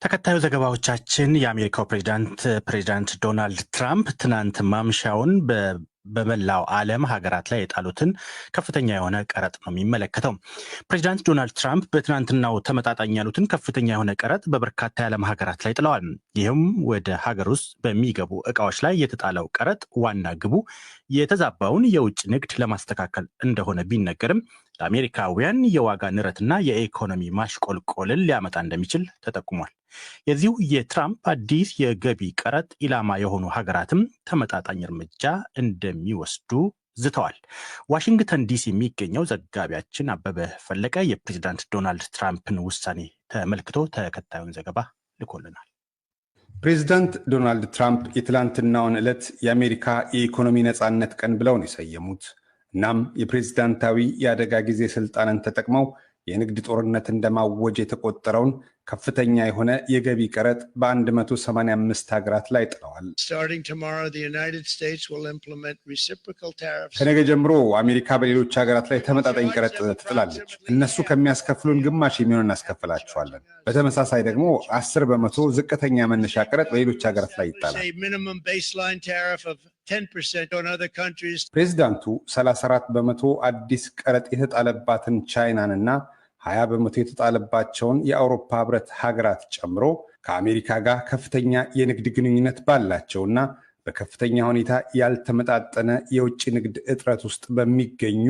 ተከታዩ ዘገባዎቻችን የአሜሪካው ፕሬዚዳንት ዶናልድ ትራምፕ ትናንት ማምሻውን በመላው ዓለም ሀገራት ላይ የጣሉትን ከፍተኛ የሆነ ቀረጥ ነው የሚመለከተው። ፕሬዚዳንት ዶናልድ ትራምፕ በትናንትናው ተመጣጣኝ ያሉትን ከፍተኛ የሆነ ቀረጥ በበርካታ የዓለም ሀገራት ላይ ጥለዋል። ይህም ወደ ሀገር ውስጥ በሚገቡ እቃዎች ላይ የተጣለው ቀረጥ ዋና ግቡ የተዛባውን የውጭ ንግድ ለማስተካከል እንደሆነ ቢነገርም ለአሜሪካውያን የዋጋ ንረትና የኢኮኖሚ ማሽቆልቆልን ሊያመጣ እንደሚችል ተጠቁሟል። የዚሁ የትራምፕ አዲስ የገቢ ቀረጥ ኢላማ የሆኑ ሀገራትም ተመጣጣኝ እርምጃ እንደሚወስዱ ዝተዋል። ዋሽንግተን ዲሲ የሚገኘው ዘጋቢያችን አበበ ፈለቀ የፕሬዚዳንት ዶናልድ ትራምፕን ውሳኔ ተመልክቶ ተከታዩን ዘገባ ልኮልናል። ፕሬዚዳንት ዶናልድ ትራምፕ የትላንትናውን ዕለት የአሜሪካ የኢኮኖሚ ነጻነት ቀን ብለው ነው የሰየሙት። እናም የፕሬዝዳንታዊ የአደጋ ጊዜ ስልጣንን ተጠቅመው የንግድ ጦርነት እንደማወጅ የተቆጠረውን ከፍተኛ የሆነ የገቢ ቀረጥ በ185 ሀገራት ላይ ጥለዋል። ከነገ ጀምሮ አሜሪካ በሌሎች ሀገራት ላይ ተመጣጣኝ ቀረጥ ትጥላለች። እነሱ ከሚያስከፍሉን ግማሽ የሚሆን እናስከፍላቸዋለን። በተመሳሳይ ደግሞ 10 በመቶ ዝቅተኛ መነሻ ቀረጥ በሌሎች ሀገራት ላይ ይጣላል። ፕሬዚዳንቱ 34 በመቶ አዲስ ቀረጥ የተጣለባትን ቻይናን እና 20 በመቶ የተጣለባቸውን የአውሮፓ ህብረት ሀገራት ጨምሮ ከአሜሪካ ጋር ከፍተኛ የንግድ ግንኙነት ባላቸውና በከፍተኛ ሁኔታ ያልተመጣጠነ የውጭ ንግድ እጥረት ውስጥ በሚገኙ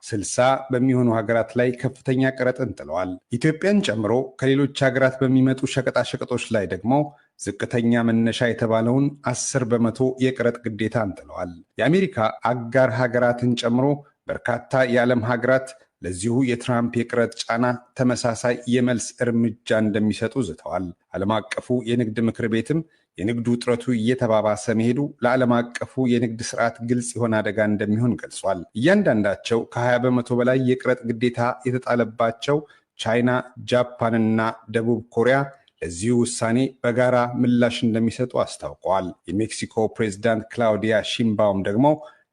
60 በሚሆኑ ሀገራት ላይ ከፍተኛ ቀረጥን ጥለዋል። ኢትዮጵያን ጨምሮ ከሌሎች ሀገራት በሚመጡ ሸቀጣሸቀጦች ላይ ደግሞ ዝቅተኛ መነሻ የተባለውን 10 በመቶ የቀረጥ ግዴታ አንጥለዋል። የአሜሪካ አጋር ሀገራትን ጨምሮ በርካታ የዓለም ሀገራት ለዚሁ የትራምፕ የቀረጥ ጫና ተመሳሳይ የመልስ እርምጃ እንደሚሰጡ ዝተዋል። ዓለም አቀፉ የንግድ ምክር ቤትም የንግዱ ውጥረቱ እየተባባሰ መሄዱ ለዓለም አቀፉ የንግድ ስርዓት ግልጽ የሆነ አደጋ እንደሚሆን ገልጿል። እያንዳንዳቸው ከ20 በመቶ በላይ የቀረጥ ግዴታ የተጣለባቸው ቻይና፣ ጃፓንና ደቡብ ኮሪያ ለዚሁ ውሳኔ በጋራ ምላሽ እንደሚሰጡ አስታውቀዋል። የሜክሲኮ ፕሬዝዳንት ክላውዲያ ሺምባውም ደግሞ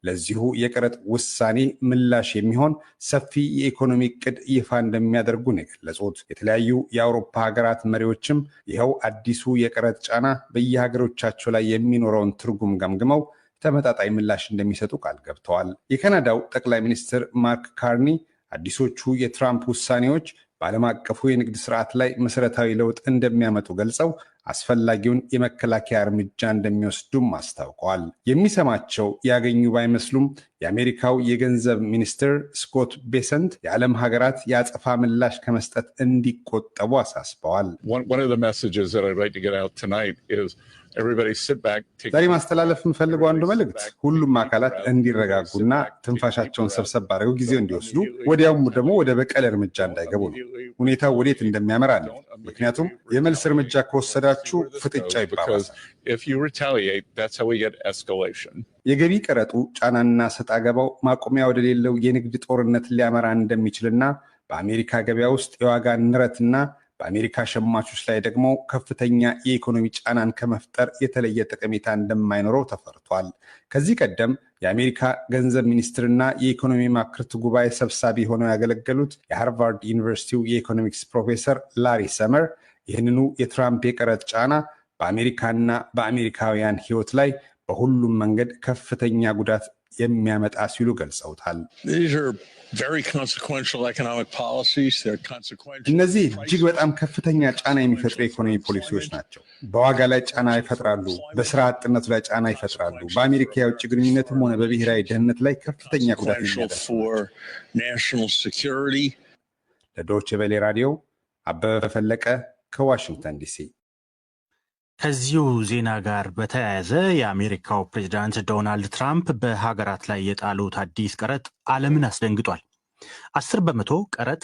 ለዚሁ የቀረጥ ውሳኔ ምላሽ የሚሆን ሰፊ የኢኮኖሚ ዕቅድ ይፋ እንደሚያደርጉ ነው የገለጹት። የተለያዩ የአውሮፓ ሀገራት መሪዎችም ይኸው አዲሱ የቀረጥ ጫና በየሀገሮቻቸው ላይ የሚኖረውን ትርጉም ገምግመው ተመጣጣኝ ምላሽ እንደሚሰጡ ቃል ገብተዋል። የካናዳው ጠቅላይ ሚኒስትር ማርክ ካርኒ አዲሶቹ የትራምፕ ውሳኔዎች በዓለም አቀፉ የንግድ ስርዓት ላይ መሰረታዊ ለውጥ እንደሚያመጡ ገልጸው አስፈላጊውን የመከላከያ እርምጃ እንደሚወስዱም አስታውቀዋል። የሚሰማቸው ያገኙ ባይመስሉም የአሜሪካው የገንዘብ ሚኒስትር ስኮት ቤሰንት የዓለም ሀገራት የአጸፋ ምላሽ ከመስጠት እንዲቆጠቡ አሳስበዋል። ዛሬ ማስተላለፍ የምፈልገው አንዱ መልእክት ሁሉም አካላት እንዲረጋጉና ትንፋሻቸውን ሰብሰብ አድርገው ጊዜው እንዲወስዱ፣ ወዲያውም ደግሞ ወደ በቀል እርምጃ እንዳይገቡ ነው። ሁኔታው ወዴት እንደሚያመራ ነው። ምክንያቱም የመልስ እርምጃ ከወሰዳችሁ ፍጥጫ ይባባሳል። የገቢ ቀረጡ ጫናና ሰጣ ገባው ማቆሚያ ወደሌለው የንግድ ጦርነት ሊያመራ እንደሚችልና በአሜሪካ ገበያ ውስጥ የዋጋ ንረትና በአሜሪካ ሸማቾች ላይ ደግሞ ከፍተኛ የኢኮኖሚ ጫናን ከመፍጠር የተለየ ጠቀሜታ እንደማይኖረው ተፈርቷል። ከዚህ ቀደም የአሜሪካ ገንዘብ ሚኒስትርና የኢኮኖሚ ማክርት ጉባኤ ሰብሳቢ ሆነው ያገለገሉት የሃርቫርድ ዩኒቨርሲቲው የኢኮኖሚክስ ፕሮፌሰር ላሪ ሰመር ይህንኑ የትራምፕ የቀረጥ ጫና በአሜሪካና በአሜሪካውያን ሕይወት ላይ በሁሉም መንገድ ከፍተኛ ጉዳት የሚያመጣ ሲሉ ገልጸውታል። እነዚህ እጅግ በጣም ከፍተኛ ጫና የሚፈጥሩ የኢኮኖሚ ፖሊሲዎች ናቸው። በዋጋ ላይ ጫና ይፈጥራሉ። በስራ አጥነቱ ላይ ጫና ይፈጥራሉ። በአሜሪካ የውጭ ግንኙነትም ሆነ በብሔራዊ ደህንነት ላይ ከፍተኛ ጉዳት የሚያደርሱ። ለዶይቼ ቬለ ራዲዮ አበበ ፈለቀ ከዋሽንግተን ዲሲ። ከዚሁ ዜና ጋር በተያያዘ የአሜሪካው ፕሬዚዳንት ዶናልድ ትራምፕ በሀገራት ላይ የጣሉት አዲስ ቀረጥ ዓለምን አስደንግጧል። 10 በመቶ ቀረጥ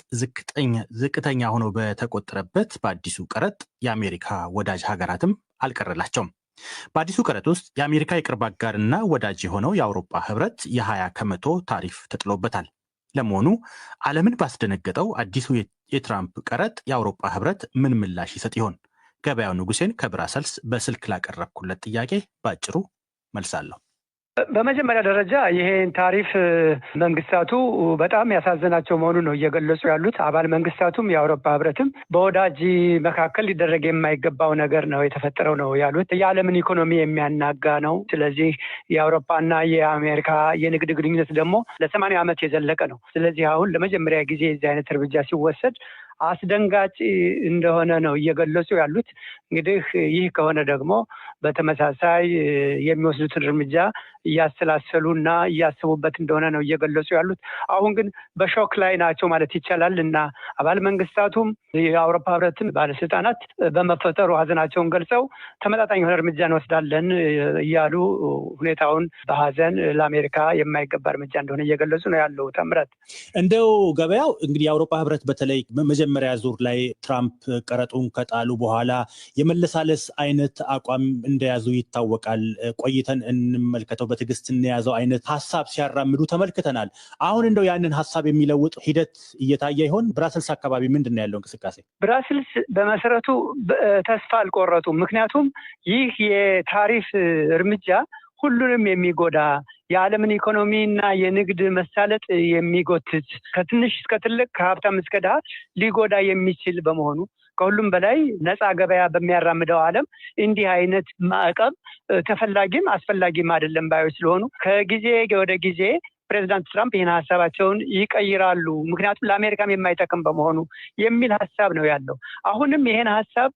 ዝቅተኛ ሆኖ በተቆጠረበት በአዲሱ ቀረጥ የአሜሪካ ወዳጅ ሀገራትም አልቀረላቸውም። በአዲሱ ቀረጥ ውስጥ የአሜሪካ የቅርብ አጋርና ወዳጅ የሆነው የአውሮፓ ህብረት የ20 ከመቶ ታሪፍ ተጥሎበታል። ለመሆኑ ዓለምን ባስደነገጠው አዲሱ የትራምፕ ቀረጥ የአውሮፓ ህብረት ምን ምላሽ ይሰጥ ይሆን? ገበያው ንጉሴን ከብራሰልስ በስልክ ላቀረብኩለት ጥያቄ ባጭሩ መልሳለሁ። በመጀመሪያ ደረጃ ይሄን ታሪፍ መንግስታቱ በጣም ያሳዘናቸው መሆኑን ነው እየገለጹ ያሉት። አባል መንግስታቱም የአውሮፓ ህብረትም በወዳጅ መካከል ሊደረግ የማይገባው ነገር ነው የተፈጠረው ነው ያሉት። የዓለምን ኢኮኖሚ የሚያናጋ ነው። ስለዚህ የአውሮፓና የአሜሪካ የንግድ ግንኙነት ደግሞ ለ80 ዓመት የዘለቀ ነው። ስለዚህ አሁን ለመጀመሪያ ጊዜ የዚህ አይነት እርምጃ ሲወሰድ አስደንጋጭ እንደሆነ ነው እየገለጹ ያሉት። እንግዲህ ይህ ከሆነ ደግሞ በተመሳሳይ የሚወስዱትን እርምጃ እያሰላሰሉና እያሰቡበት እንደሆነ ነው እየገለጹ ያሉት። አሁን ግን በሾክ ላይ ናቸው ማለት ይቻላል እና አባል መንግስታቱም የአውሮፓ ህብረትን ባለስልጣናት በመፈጠሩ ሀዘናቸውን ገልጸው ተመጣጣኝ የሆነ እርምጃ እንወስዳለን እያሉ ሁኔታውን በሀዘን ለአሜሪካ የማይገባ እርምጃ እንደሆነ እየገለጹ ነው ያለው። ተምረት እንደው ገበያው እንግዲህ የአውሮፓ ህብረት በተለይ መጀመሪያ ዙር ላይ ትራምፕ ቀረጡን ከጣሉ በኋላ የመለሳለስ አይነት አቋም እንደያዙ ይታወቃል። ቆይተን እንመልከተው በትዕግስት እንያዘው አይነት ሀሳብ ሲያራምዱ ተመልክተናል። አሁን እንደው ያንን ሀሳብ የሚለውጥ ሂደት እየታየ ይሆን? ብራስልስ አካባቢ ምንድን ነው ያለው እንቅስቃሴ? ብራስልስ በመሰረቱ ተስፋ አልቆረጡም። ምክንያቱም ይህ የታሪፍ እርምጃ ሁሉንም የሚጎዳ የዓለምን ኢኮኖሚና የንግድ መሳለጥ የሚጎትት ከትንሽ እስከ ትልቅ ከሀብታም እስከ ድሃ ሊጎዳ የሚችል በመሆኑ ከሁሉም በላይ ነፃ ገበያ በሚያራምደው ዓለም እንዲህ አይነት ማዕቀብ ተፈላጊም አስፈላጊም አይደለም ባዮች ስለሆኑ ከጊዜ ወደ ጊዜ ፕሬዚዳንት ትራምፕ ይህን ሀሳባቸውን ይቀይራሉ። ምክንያቱም ለአሜሪካም የማይጠቅም በመሆኑ የሚል ሀሳብ ነው ያለው። አሁንም ይህን ሀሳብ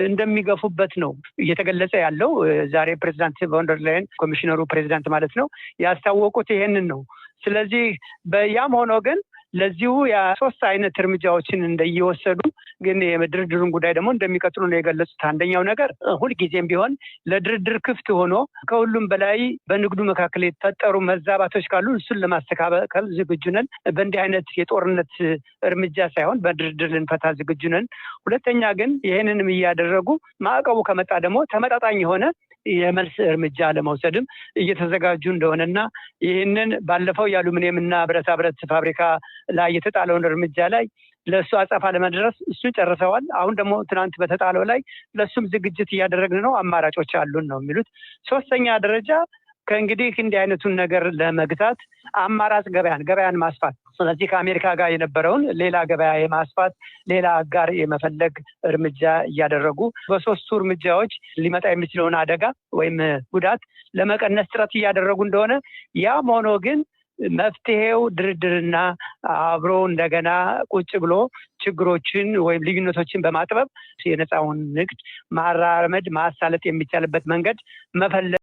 እንደሚገፉበት ነው እየተገለጸ ያለው። ዛሬ ፕሬዚዳንት ቮንደር ላይን ኮሚሽነሩ ፕሬዚዳንት ማለት ነው ያስታወቁት ይሄንን ነው። ስለዚህ ያም ሆኖ ግን ለዚሁ ሶስት አይነት እርምጃዎችን እንደየወሰዱ ግን የድርድሩን ጉዳይ ደግሞ እንደሚቀጥሉ ነው የገለጹት። አንደኛው ነገር ሁልጊዜም ቢሆን ለድርድር ክፍት ሆኖ ከሁሉም በላይ በንግዱ መካከል የተፈጠሩ መዛባቶች ካሉ እሱን ለማስተካከል ዝግጁ ነን፣ በእንዲህ አይነት የጦርነት እርምጃ ሳይሆን በድርድር ልንፈታ ዝግጁ ነን። ሁለተኛ ግን ይህንንም እያደረጉ ማዕቀቡ ከመጣ ደግሞ ተመጣጣኝ የሆነ የመልስ እርምጃ ለመውሰድም እየተዘጋጁ እንደሆነና ይህንን ባለፈው የአሉሚኒየም እና ብረታ ብረት ፋብሪካ ላይ የተጣለውን እርምጃ ላይ ለእሱ አጸፋ ለመድረስ እሱን ጨርሰዋል። አሁን ደግሞ ትናንት በተጣለው ላይ ለእሱም ዝግጅት እያደረግን ነው፣ አማራጮች አሉን ነው የሚሉት። ሶስተኛ ደረጃ ከእንግዲህ እንዲህ አይነቱን ነገር ለመግታት አማራጭ ገበያን ማስፋት፣ ስለዚህ ከአሜሪካ ጋር የነበረውን ሌላ ገበያ የማስፋት ሌላ አጋር የመፈለግ እርምጃ እያደረጉ በሶስቱ እርምጃዎች ሊመጣ የሚችለውን አደጋ ወይም ጉዳት ለመቀነስ ጥረት እያደረጉ እንደሆነ፣ ያም ሆኖ ግን መፍትሄው ድርድርና አብሮ እንደገና ቁጭ ብሎ ችግሮችን ወይም ልዩነቶችን በማጥበብ የነፃውን ንግድ ማራመድ ማሳለጥ የሚቻልበት መንገድ መፈለግ